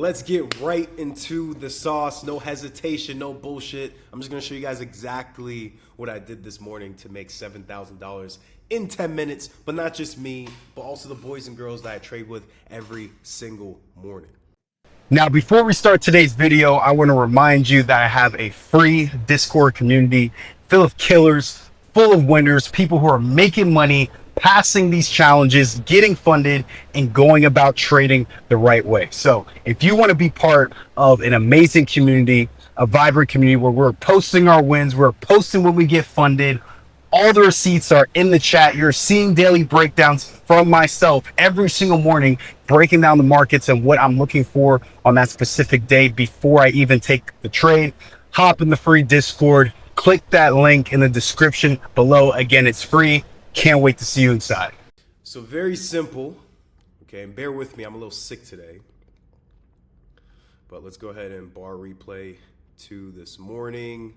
let's get right into the sauce. No hesitation, no bullshit. I'm just gonna show you guys exactly what I did this morning to make $7,000 in 10 minutes, but not just me, but also the boys and girls that I trade with every single morning. Now, before we start today's video, I want to remind you that I have a free Discord community full of killers, full of winners, people who are making money, passing these challenges, getting funded, and going about trading the right way. So if you want to be part of an amazing community, a vibrant community where we're posting our wins, we're posting when we get funded, all the receipts are in the chat. You're seeing daily breakdowns from myself every single morning, breaking down the markets and what I'm looking for on that specific day before I even take the trade. Hop in the free Discord, click that link in the description below. Again, it's free. Can't wait to see you inside. So very simple, okay, and bear with me, I'm a little sick today. But let's go ahead and bar replay to this morning,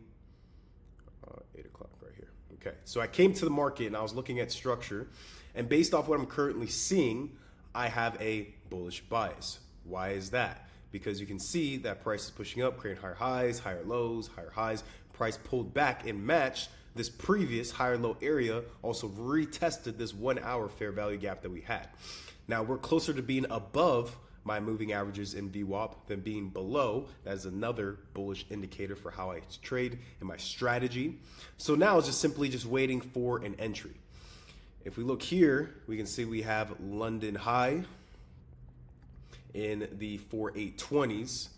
8 o'clock right here. Okay, so I came to the market and I was looking at structure, and based off what I'm currently seeing, I have a bullish bias. Why is that? Because you can see that price is pushing up, creating higher highs, higher lows, higher highs. Price pulled back and matched this previous higher low area, also retested this 1 hour fair value gap that we had. Now we're closer to being above my moving averages in VWAP than being below. That is another bullish indicator for how I trade and my strategy. So now it's just simply just waiting for an entry. If we look here, we can see we have London high in the 4820s,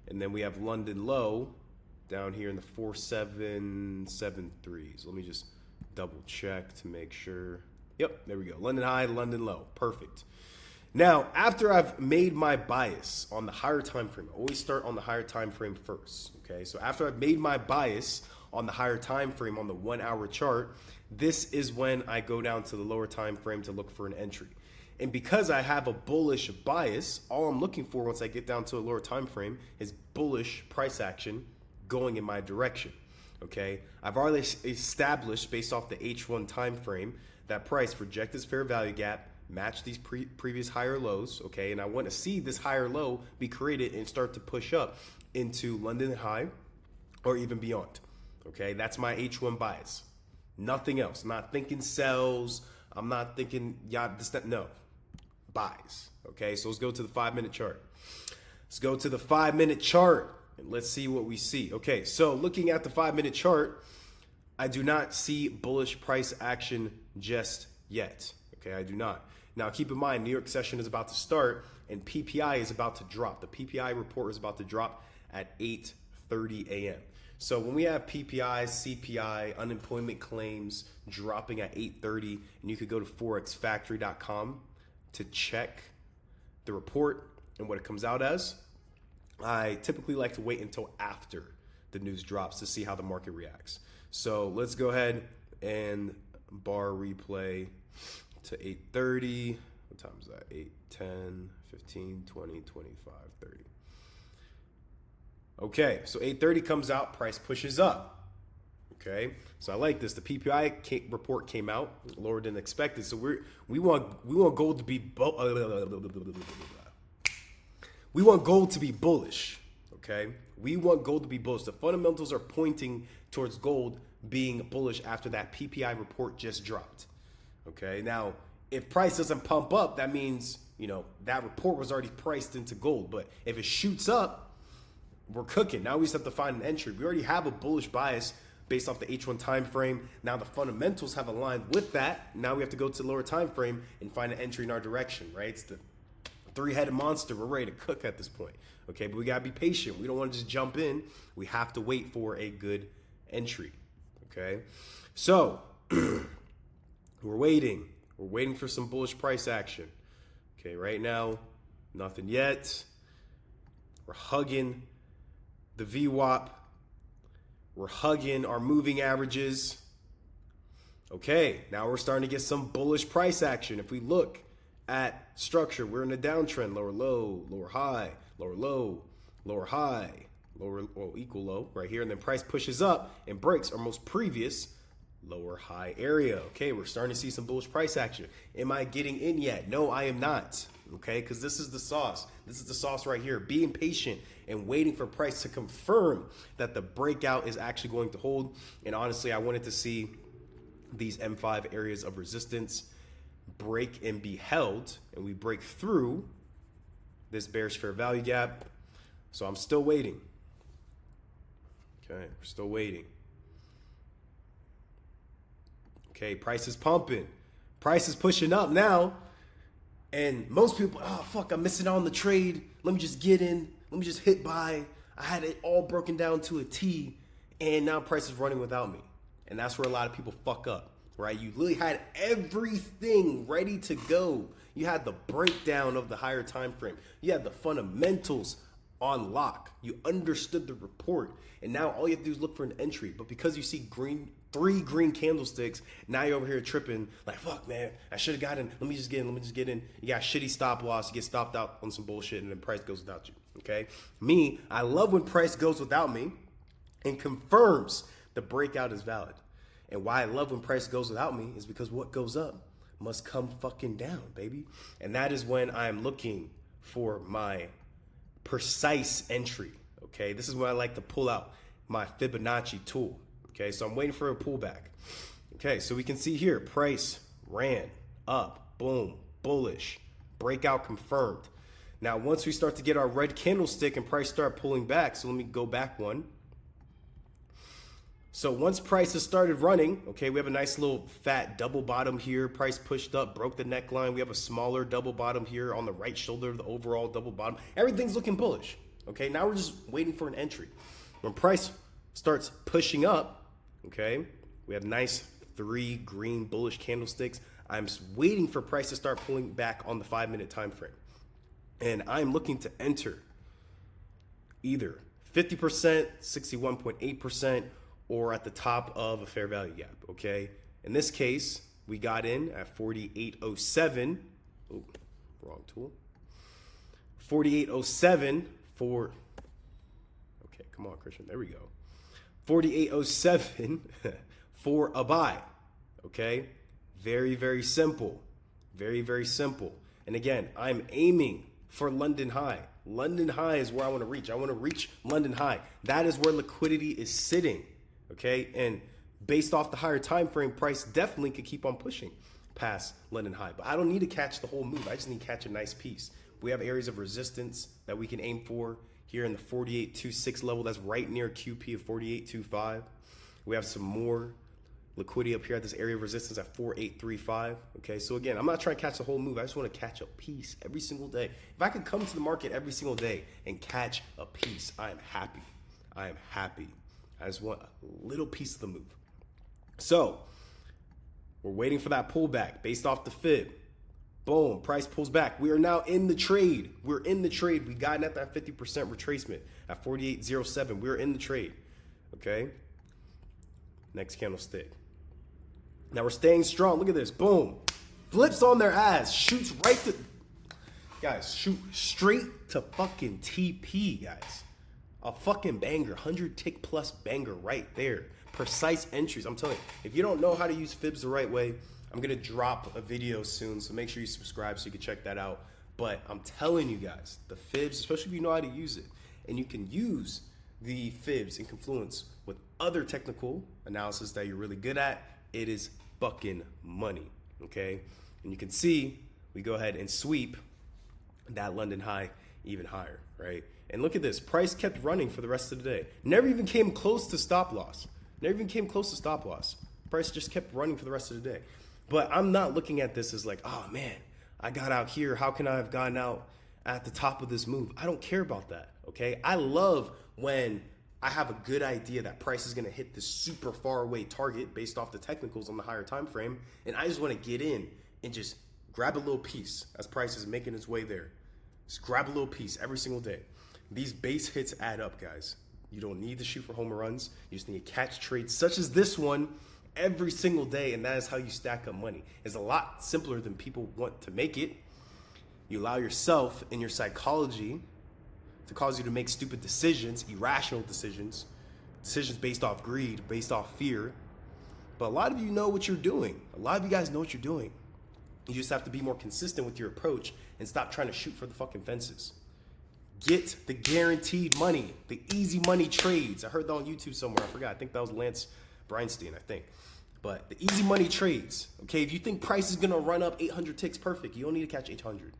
and then we have London low down here in the 4773s. Let me just double check to make sure. Yep, there we go. London high, London low. Perfect. Now, after I've made my bias on the higher time frame, I always start on the higher time frame first. Okay, so after I've made my bias on the higher time frame on the 1 hour chart, this is when I go down to the lower time frame to look for an entry. And because I have a bullish bias, all I'm looking for once I get down to a lower time frame is bullish price action going in my direction. Okay, I've already established based off the H1 time frame that price reject this fair value gap, match these previous higher lows. Okay, and I want to see this higher low be created and start to push up into London high or even beyond. Okay, that's my H1 bias. Nothing else. I'm not thinking sells. I'm not thinking this, that, no. Buys. Okay, so let's go to the 5-minute chart. Let's go to the 5-minute chart and let's see what we see. Okay, so looking at the 5-minute chart, I do not see bullish price action just yet. Okay, I do not. Now keep in mind, New York session is about to start and PPI is about to drop. The PPI report is about to drop at 8:30 a.m. So when we have PPI, CPI, unemployment claims dropping at 8:30, and you could go to forexfactory.com to check the report and what it comes out as. I typically like to wait until after the news drops to see how the market reacts. So let's go ahead and bar replay to 8:30. What time is that? 8, 10, 15, 20, 25, 30. Okay, so 8:30 comes out, price pushes up. Okay, so I like this. The PPI report came out lower than expected. So we want gold to be we want gold to be bullish. Okay, we want gold to be bullish. The fundamentals are pointing towards gold being bullish after that PPI report just dropped. Okay, now if price doesn't pump up, that means that report was already priced into gold. But if it shoots up, we're cooking. Now we just have to find an entry. We already have a bullish bias based off the H1 time frame. Now the fundamentals have aligned with that. Now we have to go to the lower time frame and find an entry in our direction, right? It's the three-headed monster. We're ready to cook at this point. Okay, but we gotta be patient. We don't want to just jump in. We have to wait for a good entry. Okay, so we're waiting. We're waiting for some bullish price action. Okay, right now, nothing yet. We're hugging the VWAP. We're hugging our moving averages. Okay, now we're starting to get some bullish price action. If we look at structure, we're in a downtrend. Lower low, lower high, lower low, lower high, lower, well, equal low right here. And then price pushes up and breaks our most previous lower high area. Okay, we're starting to see some bullish price action. Am I getting in yet? No, I am not. Okay, because this is the sauce. This is the sauce right here. Being patient and waiting for price to confirm that the breakout is actually going to hold. And honestly, I wanted to see these M5 areas of resistance break and be held, and we break through this bearish fair value gap. So I'm still waiting. Okay, we're still waiting. Okay, price is pumping. Price is pushing up now. And most people, oh, fuck, I'm missing out on the trade. Let me just get in. Let me just hit buy. I had it all broken down to a T, and now price is running without me. And that's where a lot of people fuck up, right? You literally had everything ready to go. You had the breakdown of the higher time frame. You had the fundamentals on lock. You understood the report. And now all you have to do is look for an entry. But because you see three green candlesticks, now you're over here tripping like, fuck, man, I should have gotten. Let me just get in. You got shitty stop loss. You get stopped out on some bullshit, and then price goes without you. Okay? Me, I love when price goes without me and confirms the breakout is valid. And why I love when price goes without me is because what goes up must come fucking down, baby. And that is when I'm looking for my precise entry. Okay, this is when I like to pull out my Fibonacci tool. Okay, so I'm waiting for a pullback. Okay, so we can see here, price ran up, boom, bullish, breakout confirmed. Now, once we start to get our red candlestick and price start pulling back, so let me go back one. So once price has started running, okay, we have a nice little fat double bottom here. Price pushed up, broke the neckline. We have a smaller double bottom here on the right shoulder of the overall double bottom. Everything's looking bullish. Okay, now we're just waiting for an entry. When price starts pushing up, okay, we have nice 3 green bullish candlesticks. I'm waiting for price to start pulling back on the 5-minute time frame. And I'm looking to enter either 50%, 61.8%, or at the top of a fair value gap, okay? In this case, we got in at 48.07. Oh, wrong tool. 48.07 for, okay, come on, Christian, there we go. 48.07 for a buy, okay? Very, very simple. Very, very simple. And again, I'm aiming for London high. London high is where I want to reach. I want to reach London high. That is where liquidity is sitting. Okay, and based off the higher time frame, price definitely could keep on pushing past London high. But I don't need to catch the whole move. I just need to catch a nice piece. We have areas of resistance that we can aim for here in the 48.26 level. That's right near QP of 48.25. We have some more liquidity up here at this area of resistance at 48.35. Okay, so again, I'm not trying to catch the whole move. I just want to catch a piece every single day. If I could come to the market every single day and catch a piece, I am happy. I am happy. I just want a little piece of the move. So we're waiting for that pullback based off the fib. Boom, price pulls back. We are now in the trade. We're in the trade. We got at that 50% retracement at 48.07. We're in the trade. Okay. Next candlestick. Now we're staying strong. Look at this. Boom. Flips on their ass. Shoots right to, guys, shoot straight to fucking TP, guys. A fucking banger, 100 tick plus banger right there. Precise entries. I'm telling you, if you don't know how to use fibs the right way, I'm going to drop a video soon, so make sure you subscribe so you can check that out. But I'm telling you guys, the fibs, especially if you know how to use it, and you can use the fibs in confluence with other technical analysis that you're really good at, it is fucking money, okay? And you can see, we go ahead and sweep that London high even higher, right? And look at this, price kept running for the rest of the day. Never even came close to stop loss. Never even came close to stop loss. Price just kept running for the rest of the day. But I'm not looking at this as like, oh man, I got out here. How can I have gotten out at the top of this move? I don't care about that, okay? I love when I have a good idea that price is gonna hit this super far away target based off the technicals on the higher time frame, and I just wanna get in and just grab a little piece as price is making its way there. Just grab a little piece every single day. These base hits add up, guys. You don't need to shoot for home runs. You just need to catch trades such as this one every single day, and that is how you stack up money. It's a lot simpler than people want to make it. You allow yourself and your psychology to cause you to make stupid decisions, irrational decisions, decisions based off greed, based off fear, But a lot of you know what you're doing. A lot of you guys know what you're doing. You just have to be more consistent with your approach and stop trying to shoot for the fucking fences. Get the guaranteed money, the easy money trades. I heard that on YouTube somewhere. I forgot. I think that was Lance Breinstein, I think. But the easy money trades, okay? If you think price is going to run up 800 ticks, perfect. You don't need to catch 800.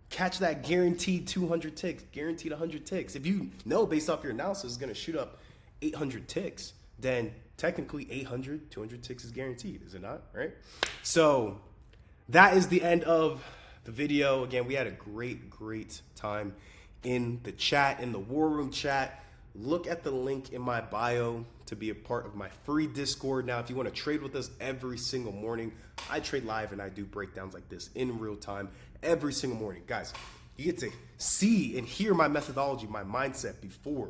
Catch that guaranteed 200 ticks, guaranteed 100 ticks. If you know based off your analysis it's going to shoot up 800 ticks, then technically 800, 200 ticks is guaranteed, is it not? Right? So that is the end of the video. Again, we had a great time in the chat, in the War Room chat. Look at the link in my bio to be a part of my free Discord. Now, if you want to trade with us every single morning, I trade live and I do breakdowns like this in real time every single morning. Guys, you get to see and hear my methodology, my mindset before,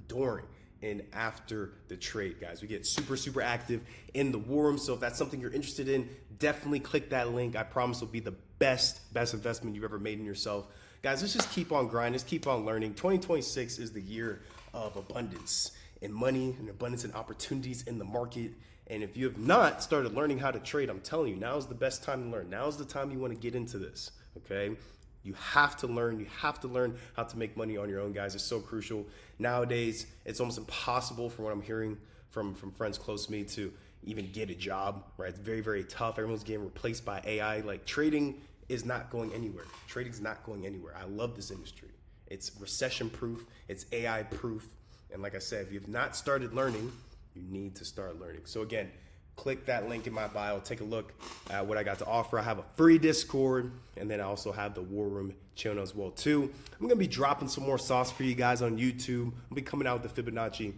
during, and after the trade, guys. We get super active in the War Room. So if that's something you're interested in, definitely click that link. I promise it'll be the best investment you've ever made in yourself. Guys, let's just keep on grinding. Let's keep on learning. 2026 is the year of abundance and money and abundance and opportunities in the market. And if you have not started learning how to trade, I'm telling you, now is the best time to learn. Now is the time you want to get into this, okay? You have to learn. You have to learn how to make money on your own, guys. It's so crucial. Nowadays, it's almost impossible, from what I'm hearing from friends close to me, to even get a job, right? It's very tough. Everyone's getting replaced by AI. Like, trading is not going anywhere. Trading's not going anywhere. I love this industry. It's recession proof. It's AI proof. And like I said, if you've not started learning, you need to start learning. So again, click that link in my bio. Take a look at what I got to offer. I have a free Discord, and then I also have the War Room channel as well too. I'm gonna be dropping some more sauce for you guys on YouTube. I'll be coming out with the Fibonacci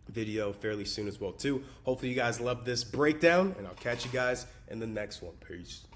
video fairly soon as well too. Hopefully you guys love this breakdown, and I'll catch you guys in the next one. Peace.